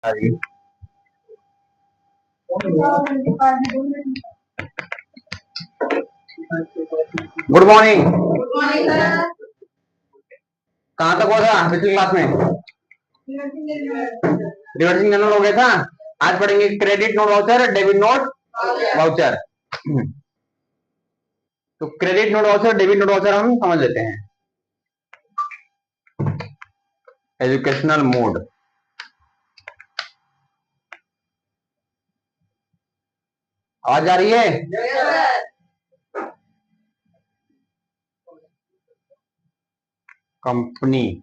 Good morning. कहाँ तक हुआ था पिछली क्लास में? रिवर्सिंग जनरल हो गया था। आज पढ़ेंगे credit note voucher, debit note voucher. तो credit note voucher, debit note voucher हम समझ लेते हैं। Educational mode. आवाज आ रही है? कंपनी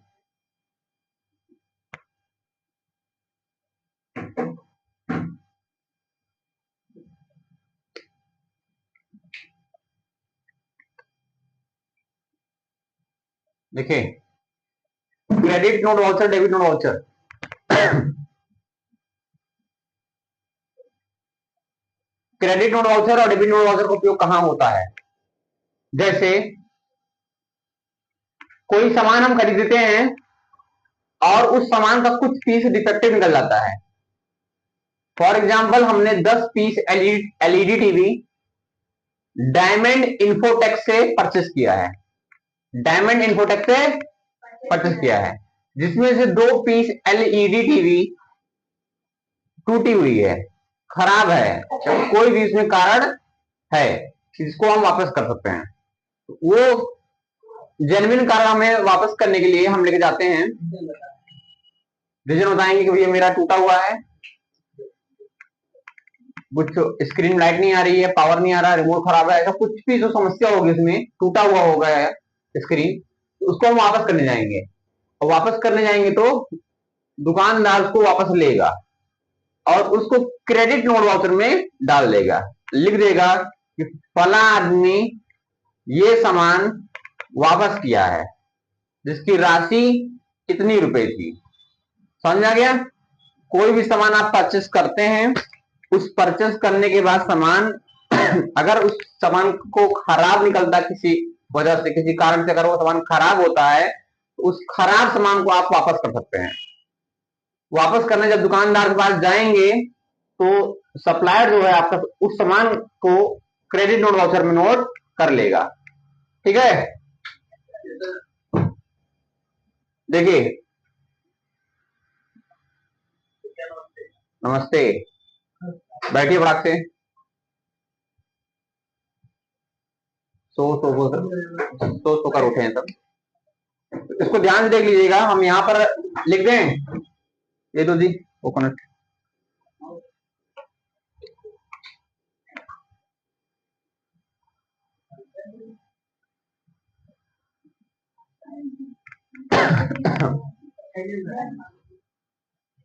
देखिए, credit note voucher, debit note voucher. Credit note voucher और डेबिट नोट वाउचर का उपयोग कहां होता है? जैसे कोई सामान हम खरीदते हैं और उस सामान का कुछ पीस डिफेक्टिव निकल जाता है। फॉर एग्जाम्पल, हमने 10 piece LED TV Diamond Infotech से परचेस किया है। डायमंड इंफोटेक से परचेस किया है, जिसमें से 2 पीस एलईडी टीवी टूटी हुई है, खराब है, तो कोई भी इसमें कारण है जिसको हम वापस कर सकते हैं। वो जेन्युइन कारण हमें वापस करने के लिए हम लेके जाते हैं, रीजन बताएंगे कि भैया मेरा टूटा हुआ है, कुछ स्क्रीन लाइट नहीं आ रही है, पावर नहीं आ रहा, रिमोट खराब है, ऐसा कुछ भी जो समस्या होगी, इसमें टूटा हुआ होगा स्क्रीन, तो उसको हम वापस करने जाएंगे। और वापस करने जाएंगे तो दुकानदार उसको वापस लेगा और उसको क्रेडिट नोट वाउचर में डाल देगा, लिख देगा कि फला आदमी ये सामान वापस किया है जिसकी राशि इतनी रुपए थी। समझ आ गया? कोई भी सामान आप परचेस करते हैं, उस परचेस करने के बाद सामान अगर उस सामान को खराब निकलता किसी वजह से, किसी कारण से अगर वो सामान खराब होता है, तो उस खराब सामान को आप वापस कर सकते हैं। वापस करने जब दुकानदार के पास जाएंगे तो सप्लायर जो है आपका उस सामान को क्रेडिट नोट वाउचर में नोट कर लेगा। ठीक है? देखिए, नमस्ते, बैठिए फटाक से। सो कर उठे हैं सब। इसको ध्यान से देख लीजिएगा, हम यहाँ पर लिख दें, ये तो जी कोकोनट।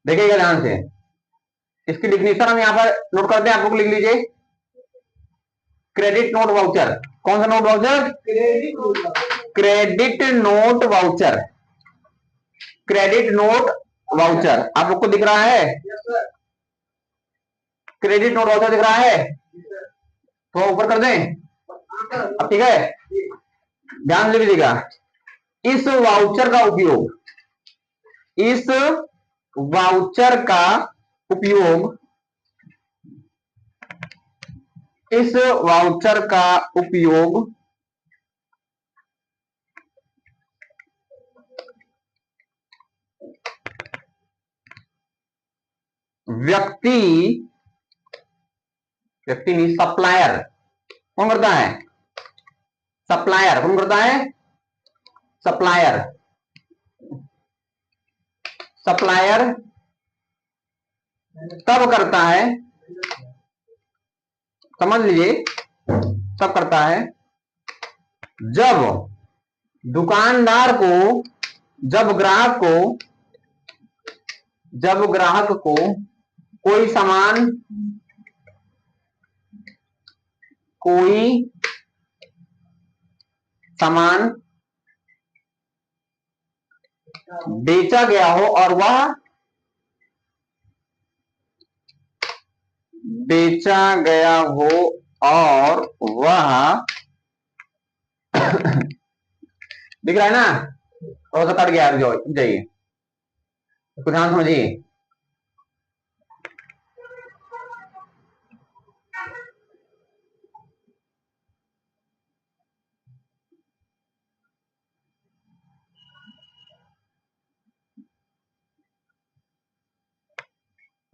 देखिएगा ध्यान से, इसकी डिफिनेशन हम यहाँ पर नोट करते हैं, आप लोग लिख लीजिए। क्रेडिट नोट वाउचर, कौन सा note voucher? Credit note voucher. Credit note voucher आप लोग को दिख रहा है? क्रेडिट नोट वाउचर दिख रहा है? तो ऊपर कर दें अब, ठीक है? ध्यान से लीजिएगा, इस वाउचर का उपयोग, इस वाउचर का उपयोग, इस वाउचर का उपयोग व्यक्ति नहीं, सप्लायर कौन करता है? सप्लायर कौन करता है? सप्लायर। सप्लायर तब करता है, समझ लीजिए, तब करता है जब दुकानदार को, जब ग्राहक को कोई सामान, बेचा गया हो और वह बेचा गया हो और वह दिख रहा है ना? थोड़ा सा कट गया, जाइए, इसको ध्यान समझिए।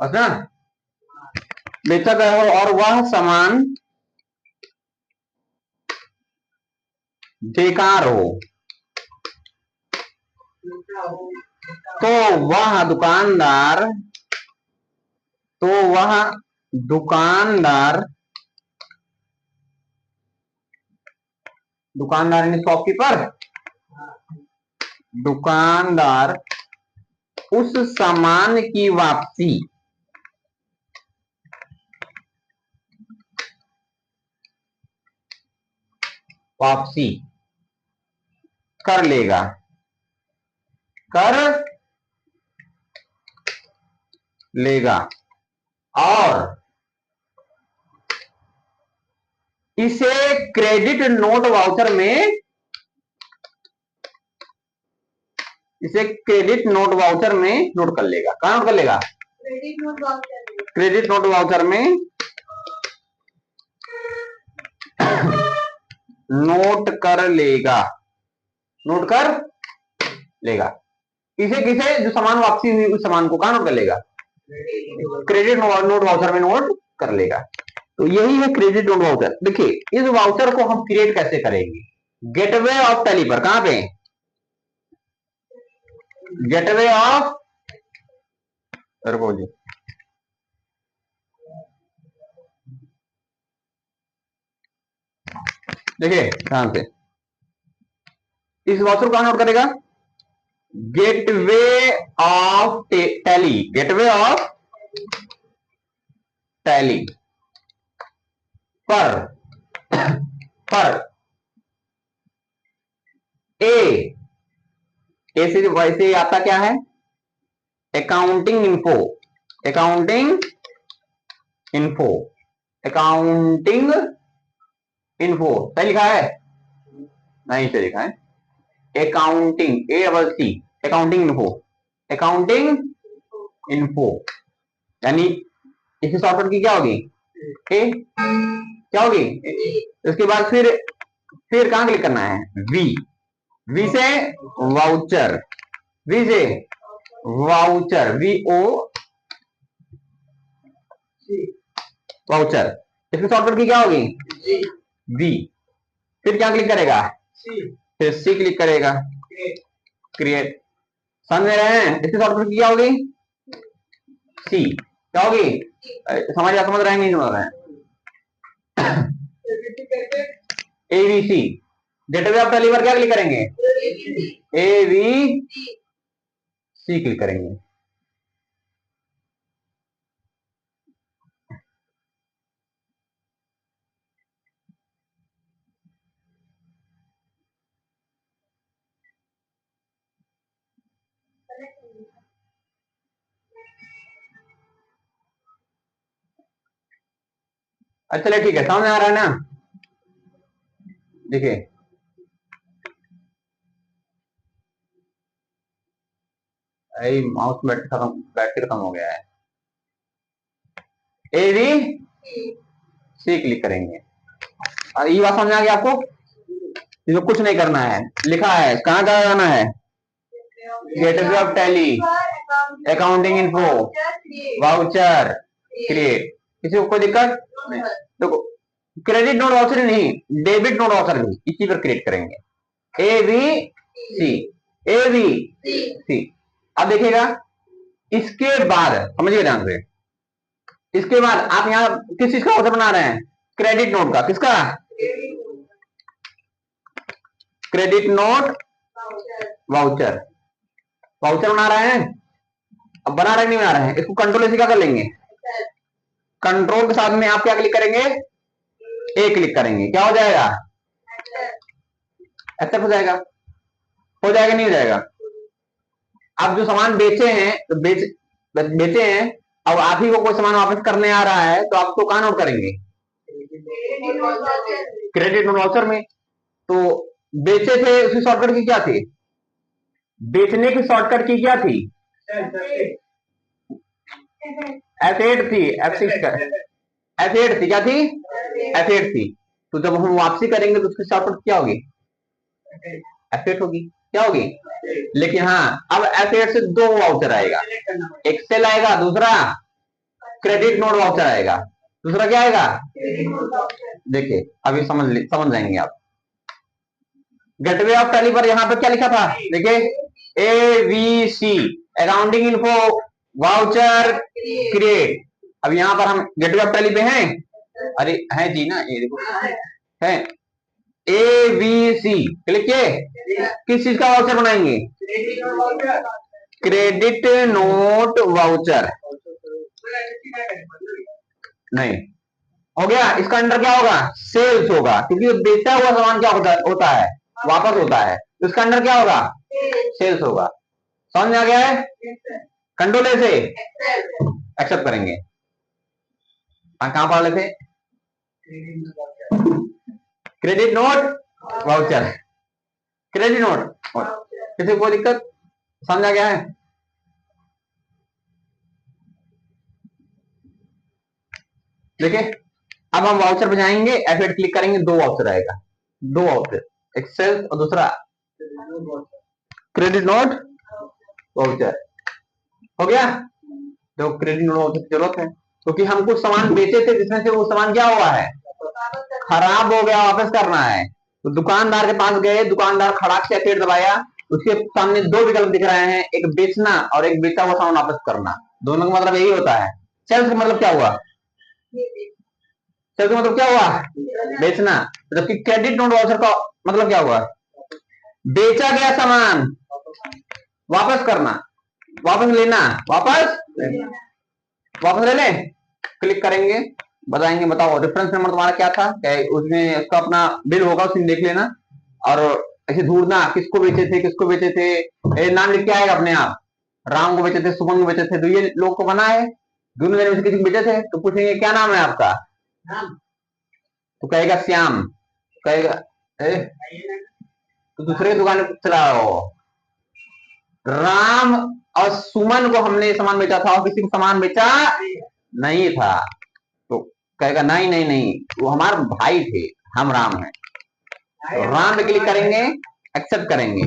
बस ना, बेचा गया हो और वह सामान बेकार हो तो वह दुकानदार दुकानदार दुकानदार यानी शॉपकीपर, दुकानदार उस सामान की वापसी कर लेगा, और इसे क्रेडिट नोट वाउचर में नोट कर लेगा। कहां नोट कर लेगा? क्रेडिट नोट वाउचर में नोट कर लेगा। किसे जो सामान वापसी हुई उस सामान को कहां नोट कर लेगा? क्रेडिट नोट वाउचर में नोट कर लेगा। तो यही है क्रेडिट नोट वाउचर। देखिए इस वाउचर को हम क्रिएट कैसे करेंगे? गेटवे ऑफ टैली पर, कहां पे? गेटवे ऑफ, जी देखिए ध्यान से, इस वाउचर को कहां नोट करेगा? Gateway of tally, gateway of tally पर ए से वैसे आता क्या है? अकाउंटिंग इन्फो, सही लिखा है? नहीं सही लिखा है, अकाउंटिंग, अकाउंटिंग इन्फो यानी इसकी शॉर्टकट की क्या होगी? ए, क्या होगी? उसके बाद फिर कहां क्लिक करना है? वी से वाउचर, वाउचर, इसकी शॉर्टकट की क्या होगी? वी। फिर क्या क्लिक करेगा? फिर सी क्लिक करेगा, क्रिएट। समझ रहे हैं? इसकी शॉर्टकट की क्या होगी? सी। क्या होगी? समझ रहे हैं? नहीं समझ रहे हैं? एबीसी। गेटवे ऑफ टैली पर क्या क्लिक करेंगे? एबीसी क्लिक करेंगे। अच्छा चलिए ठीक है, समझ आ रहा है ना? देखिए माउस बैटरी खत्म हो गया है। एवी सी क्लिक करेंगे और ये बात समझ आ गया आपको? इसमें कुछ नहीं करना है, लिखा है कहां जाना है? Gateway of Tally, accounting info, voucher, create. किसी को कोई दिक्कत? देखो क्रेडिट नोट वाउचर नहीं, डेबिट नोट वाउचर नहीं, इसी पर क्रिएट करेंगे। A B C. अब देखिएगा इसके बाद समझिए ध्यान से, इसके बाद आप यहाँ किस चीज का वाउचर बना रहे हैं? क्रेडिट नोट का। किसका? क्रेडिट नोट वाउचर बना रहे हैं। अब बना रहे नहीं बना रहे हैं, इसको कंट्रोल ऐसे क्या कर लेंगे? कंट्रोल के साथ में आप क्या क्लिक करेंगे? ए क्लिक करेंगे। क्या हो जाएगा? एक्सेप्ट हो जाएगा। नहीं हो जाएगा? अब जो सामान बेचे हैं तो बेचे हैं, अब आप ही को कोई सामान वापस करने आ रहा है तो आप तो कहां नोट करेंगे? क्रेडिट नोट वाउचर में। तो बेचे थे, उसकी शॉर्टकट की क्या थी? बेचने की शॉर्टकट की क्या थी? F8 थी, F6 का F8 थी। क्या थी? F8 थी। तो जब हम वापसी करेंगे तो उसकी शॉर्टकट क्या होगी? F8 होगी। क्या होगी? लेकिन हाँ अब F8 से दो वाउचर आएगा, एक्सेल आएगा, दूसरा क्रेडिट नोट वाउचर आएगा। दूसरा क्या आएगा? देखिए अभी समझ जाएंगे आप। गेटवे ऑफ टैली पर यहाँ पे क्या लिखा था? देखिए ABC accounting info voucher create. अब यहाँ पर हम गेटवे ऑफ टैली पे हैं। अरे है जी ना, ये देखो है ABC। क्लिक किए, किस चीज का वाउचर बनाएंगे? Credit note voucher. नहीं हो गया, इसका अंडर क्या होगा? सेल्स होगा, क्योंकि बेचा हुआ सामान क्या होता है? वापस होता है। तो इसका अंडर क्या होगा? सेल्स होगा। समझ में आ गया है? कंट्रोल से एक्सेप्ट करेंगे। कहां पढ़ लेते? Credit note voucher, credit note. किसी को कोई दिक्कत? समझ आ गया है? देखिए अब हम वाउचर पे जाएंगे, एफ8 क्लिक करेंगे, दो वाउचर आएगा, दो वाउचर, एक सेल्स और दूसरा क्रेडिट नोट वाउचर। हो गया? तो क्रेडिट नोट वाउचर की जरूरत है, क्योंकि हम कुछ सामान बेचे थे जिसमें से वो सामान क्या हुआ है? खराब हो गया, वापस करना है। तो दुकानदार के पास गए, दुकानदार खड़ाक से एफ8 दबाया, उसके सामने दो विकल्प दिख रहे हैं, एक बेचना और एक बेचा हुआ सामान वापस करना। दोनों का मतलब यही होता है। सेल्स का मतलब क्या हुआ? सेल्स का मतलब क्या हुआ? बेचना। जबकि क्रेडिट नोट वाउचर का मतलब क्या हुआ? बेचा गया सामान वापस करना, वापस लेना, वापस ले लें। क्लिक करेंगे, बताएंगे बताओ रेफरेंस नंबर तुम्हारा क्या था, क्या उसमें उसका अपना बिल होगा, उसमें देख लेना। और ऐसे ढूंढना किसको बेचे थे, किसको बेचे थे, नाम लिख के आएगा अपने आप। राम को बेचे थे, सुमन को बेचे थे, तो ये लोग को बना है, दोनों में से किसी को बेचे थे, तो पूछेंगे क्या नाम है आपका? तो कहेगा श्याम, कहेगा तो दूसरे दुकान में चलाओ। राम और सुमन को हमने सामान बेचा था और किसी को सामान बेचा नहीं था, तो कहेगा नहीं नहीं नहीं, वो हमारे भाई थे, हम राम हैं। तो राम पे क्लिक करेंगे, एक्सेप्ट करेंगे।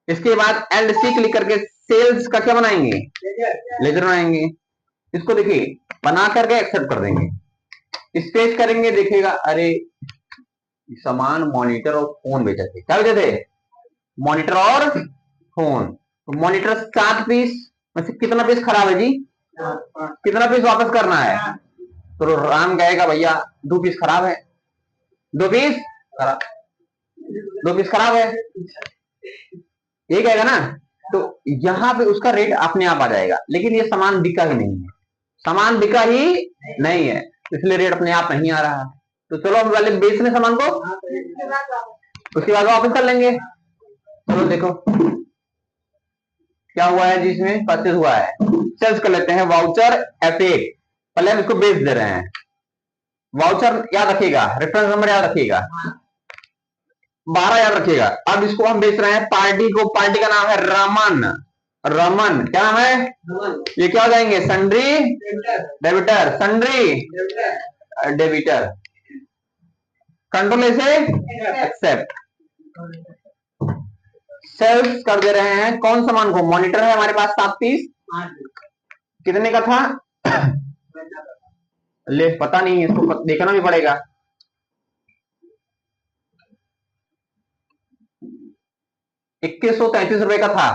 इसके बाद एंड सी क्लिक करके सेल्स का क्या बनाएंगे? लेजर बनाएंगे। इसको देखिए बना करके एक्सेप्ट कर देंगे, स्पेस करेंगे, देखिएगा अरे सामान मॉनिटर और फोन बेचे थे। क्या बेचे थे? मॉनिटर और फोन। तो मॉनिटर 7 पीस में से कितना पीस खराब है जी? कितना पीस वापस करना है? तो राम कहेगा भैया 2 पीस खराब है, 2 पीस खराब, 2 पीस खराब है, ये कहेगा ना। तो यहाँ पे उसका रेट अपने आप आ जाएगा, लेकिन ये सामान बिका ही नहीं है, सामान बिका ही नहीं है, इसलिए रेट अपने आप नहीं आ रहा। तो चलो हम पहले बेच लें सामान को, उसके बाद वापस कर लेंगे। चलो देखो क्या हुआ है, जिसमें परचेज हुआ है। सेल्स कर लेते हैं, वाउचर F8, पहले हम इसको बेच दे रहे हैं। वाउचर याद रखिएगा, रेफरेंस नंबर याद रखिएगा, 12 याद रखिएगा। अब इसको हम बेच रहे हैं पार्टी को, पार्टी का नाम है रमन। रमन क्या नाम है? ये क्या हो जाएंगे? Sundry debtor, sundry debtor. Control से एक्सेप्ट। सेल्स कर दे रहे हैं कौन सामान को? मॉनिटर है हमारे पास 7 पीस, कितने का था? ले पता नहीं, इसको देखना भी पड़ेगा। ₹2133 का था।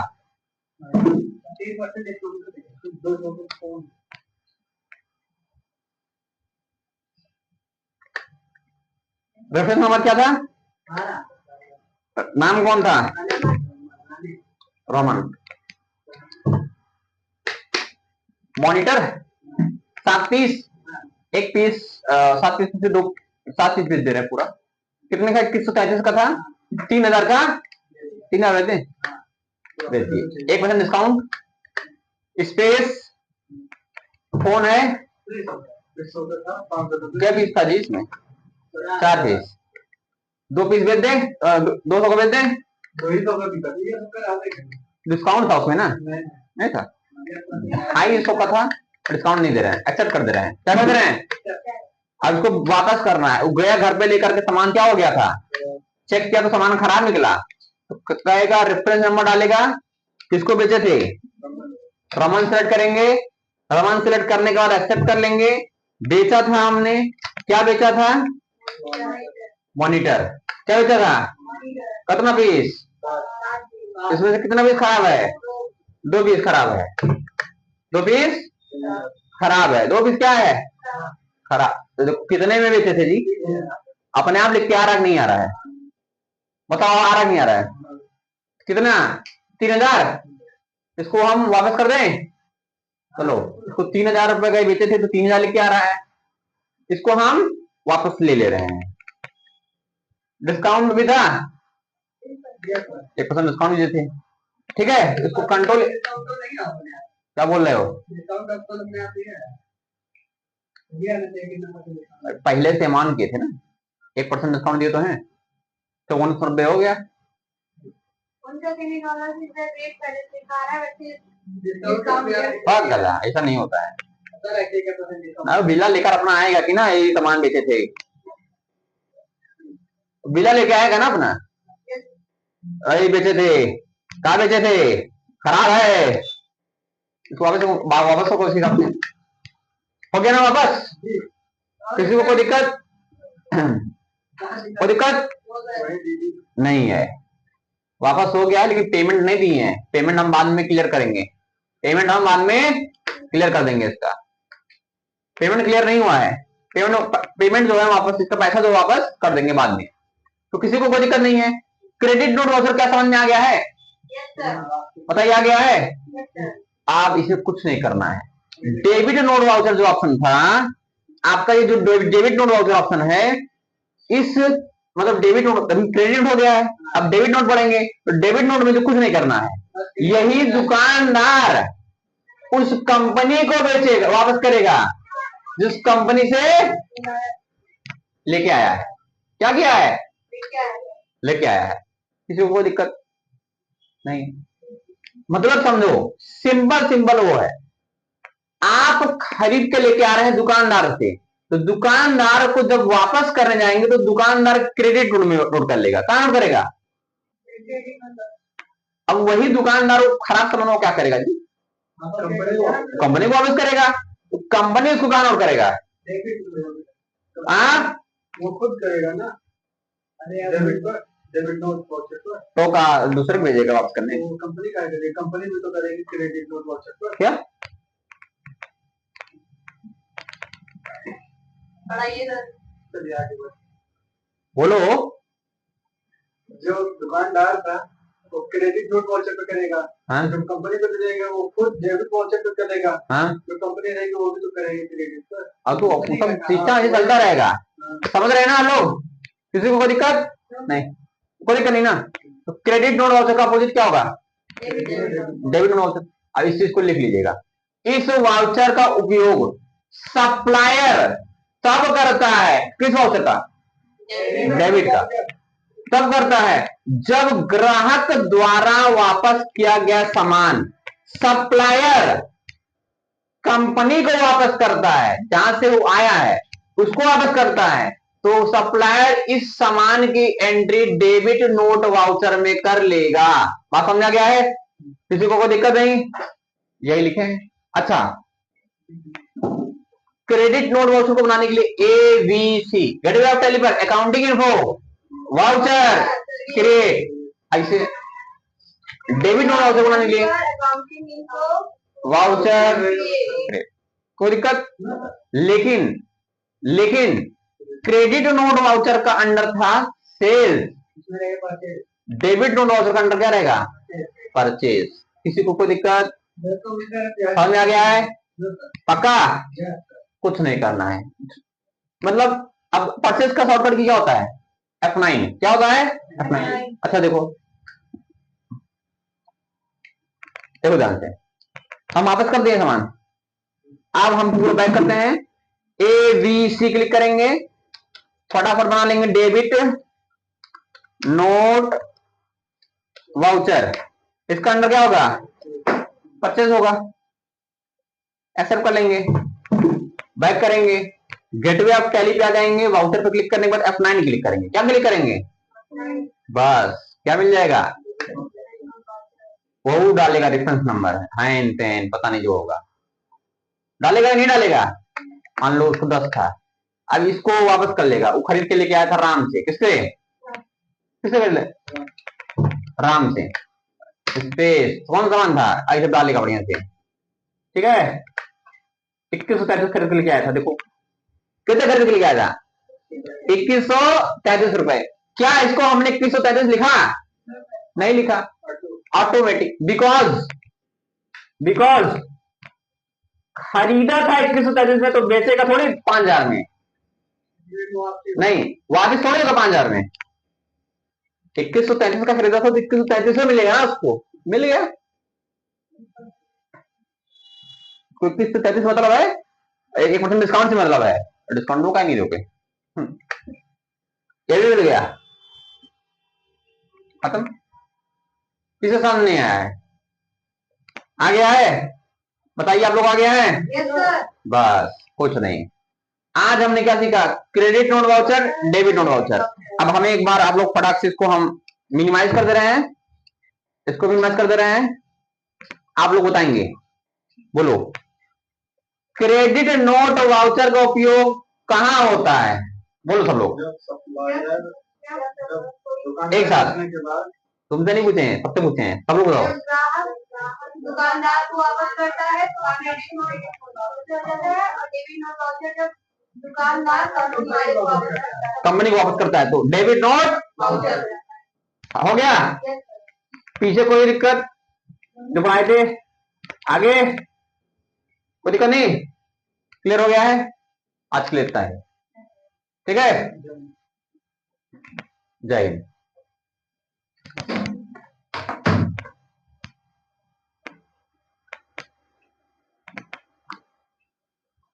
रेफरेंस नंबर क्या था? नाम कौन था? रोमन। मॉनिटर 7 पीस, एक पीस 7 पीस से 7 पीस बेच दे रहे हैं पूरा। कितने का? 2133 का था, 3000 का, 3000 देते 1% डिस्काउंट। स्पेस फोन है, क्या पीस था जी इसमें? 4 पीस, 2 पीस बेच दें, 200 का बेच दें, डिस्काउंट था उसमें ना? नहीं था, 250 का था, डिस्काउंट नहीं दे रहे हैं, एक्सेप्ट कर दे रहे हैं। क्या कर दे रहे हैं? अब इसको वापस करना है। वो गया घर पे लेकर के, सामान क्या हो गया था? चेक किया तो सामान खराब निकला, तो कहेगा रेफरेंस नंबर डालेगा, किसको बेचे थे? रमन सेलेक्ट करेंगे, सामान सिलेक्ट करने के बाद एक्सेप्ट कर लेंगे। बेचा था हमने, क्या बेचा था? मॉनिटर। क्या बेचा था? कितना पीस? इसमें से कितना पीस खराब है? 2 पीस खराब है। 2 पीस खराब है। 2 पीस क्या है? खराब। तो कितने में बेचे थे जी? अपने आप लिख के आ रहा है नहीं आ रहा है? बताओ, आ रहा है नहीं आ रहा है? कितना? 3000। इसको हम वापस कर दें? चलो, इसको 3000 रुपए का बेचे थे तो 3000 लिख के आ रहा है। इसको हम वापस ले रहे हैं। डिस्काउंट भी था, 1% डिस्काउंट भी थे। ठीक है, इसको कंट्रोल। क्या बोल रहे हो? पहले से मान किए थे ना, 1% डिस्काउंट दिए तो है, तो 1900 रुपये हो गया। गला ऐसा नहीं होता है। बिल्ला लेकर अपना आएगा कि ना, ये सामान बेचे थे, बिल्ला लेके आएगा ना अपना। अरे बेचे थे, कहा बेचे थे? खराब है, इसको वापस को कोशिश करते हैं। हो गया ना वापस? किसी को कोई दिक्कत? कोई दिक्कत नहीं है, वापस हो गया। लेकिन पेमेंट नहीं दी है, पेमेंट हम बाद में क्लियर करेंगे। पेमेंट हम बाद में क्लियर कर देंगे। इसका पेमेंट क्लियर नहीं हुआ है, पेमेंट जो है वापस, इसका पैसा जो वापस कर देंगे बाद में। तो किसी को कोई दिक्कत नहीं है। क्रेडिट नोट वाउचर क्या समझ में आ गया है? बताइए, आ गया है? आप इसे कुछ नहीं करना है। डेबिट नोट वाउचर जो ऑप्शन था आपका, ये जो डेबिट नोट वाउचर ऑप्शन है, इस मतलब डेबिट नोट क्रेडिट हो गया है, अब डेबिट नोट पढ़ेंगे तो डेबिट नोट में तो कुछ नहीं करना है। यही दुकानदार उस कंपनी को बेचेगा, वापस करेगा जिस कंपनी से लेके आया है। क्या किया है? लेके आया है। किसी को कोई दिक्कत नहीं। मतलब समझो, सिंपल वो है, आप खरीद के लेके आ रहे हैं दुकानदार से, तो दुकानदार को जब वापस करने जाएंगे तो दुकानदार क्रेडिट नोट में नोट कर लेगा। कहां नोट करेगा? अब वही दुकानदार खराब सामान को क्या करेगा जी? कंपनी को वापस करेगा। तो कंपनी उसको कहां नोट करेगा? वो खुद करेगा ना। डेबिट नोट वाउचर तो का दूसरे को भेजेगा वापस करने? कंपनी का करेगी, कंपनी में तो करेगी क्रेडिट नोट वाउचर। क्या बोलो? जो दुकानदार था वो क्रेडिट नोट वाउचर पे करेगा। हाँ? जो कंपनी पे देगा वो खुद डेबिट वाउचर पे करेगा। हाँ? जो कंपनी रहेगी वो भी तो करेगी क्रेडिट पर। अब तो सिस्टम ऐसे चलता रहेगा। समझ रहे हैं ना लोग? किसी को कोई दिक्कत नहीं? कोई दिक्कत नहीं ना? तो क्रेडिट नोट वाउचर का अपोजिट क्या होगा? Debit note voucher. अब इस चीज को लिख लीजिएगा। इस वाउचर का उपयोग सप्लायर तब करता है, किस वाउचर का? डेबिट का। तब करता है जब ग्राहक द्वारा वापस किया गया सामान सप्लायर कंपनी को वापस करता है, जहां से वो आया है उसको वापस करता है, तो सप्लायर इस सामान की एंट्री डेबिट नोट वाउचर में कर लेगा। बात समझा गया है? किसी को कोई दिक्कत नहीं? यही लिखे। अच्छा, क्रेडिट नोट वाउचर को बनाने के लिए ABC गेटवे ऑफ टेली पर अकाउंटिंग इन्फो वाउचर क्रिएट, ऐसे डेबिट नोट वाउचर बनाने के लिए वाउचर क्रिएट, कोई दिक्कत? लेकिन क्रेडिट नोट वाउचर का अंडर था सेल्स, डेबिट नोट वाउचर का अंडर क्या रहेगा? परचेज। किसी को कोई दिक्कत? समझ में आ गया है? पक्का? कुछ नहीं करना है। मतलब अब परचेज का शॉर्टकट क्या होता है? F9। क्या होता है? F9। अच्छा देखो ध्यान से, हम वापस कर दिए सामान। अब हम पूरा बैक करते हैं, ABC क्लिक करेंगे, फटाफट बना लेंगे डेबिट नोट वाउचर। इसका अंदर क्या होगा? परचेज होगा। एक्सेप्ट कर लेंगे, बैक करेंगे, गेटवे ऑफ टैली पे आ जाएंगे, वाउचर पे क्लिक करने के बाद F9 क्लिक करेंगे। क्या क्लिक करेंगे? बस क्या मिल जाएगा? वो डालेगा रेफरेंस नंबर, हैन तेन पता नहीं जो होगा। डालेगा या नहीं डालेगा? मान लो उसको 10 था, अब इसको वापस कर लेगा। वो खरीद के लेके आया था राम से, किससे? किससे कर ले? राम से। स्पेस कौन सामान था, ऐसे डालेगा बढ़िया से, ठीक है। 2133 खरीद के लेके आया था, देखो कितने खरीद के लेके आया था? 2133 रुपए। क्या इसको हमने 2133 लिखा? नहीं लिखा, ऑटोमेटिक, बिकॉज खरीदा था 2133 में, तो बेचेगा थोड़ी 5000 में, नहीं वापिस थोड़ी होगा 5000 में। 2133 का खरीदा था तो 2133 में मिलेगा ना उसको, मिल गया। 2133 मतलब है 1% डिस्काउंट से मतलब है, डिस्काउंट वो का नहीं दोगे, ये भी मिल गया, खत्म। किसे सामने नहीं आया है? आ गया है? बताइए आप लोग आ गया है? yes, बस कुछ नहीं। आज हमने क्या सीखा? Credit note voucher, debit note voucher. अब हमें एक बार आप लोग फटाक से इसको हम मिनिमाइज कर दे रहे हैं, इसको मिनिमाइज कर दे रहे हैं, आप लोग बताएंगे, बोलो क्रेडिट नोट वाउचर का उपयोग कहाँ होता है? बोलो सब लोग एक साथ, तुमसे नहीं पूछे हैं, सबसे पूछे हैं, सब लोग बताओ। दुकानदार को वापस करता है तो क्रेडिट नोट वाउचर है, और डेबिट नोट वाउचर जब दुकानदार कंपनी को वापस करता है तो डेबिट नोट वाउचर हो गया। पीछे कोई दिक्कत जो पढ़ाए थे? आगे कोई दिक्कत नहीं? क्लियर हो गया है? आज क्लियर था है, ठीक है। जय हिंद।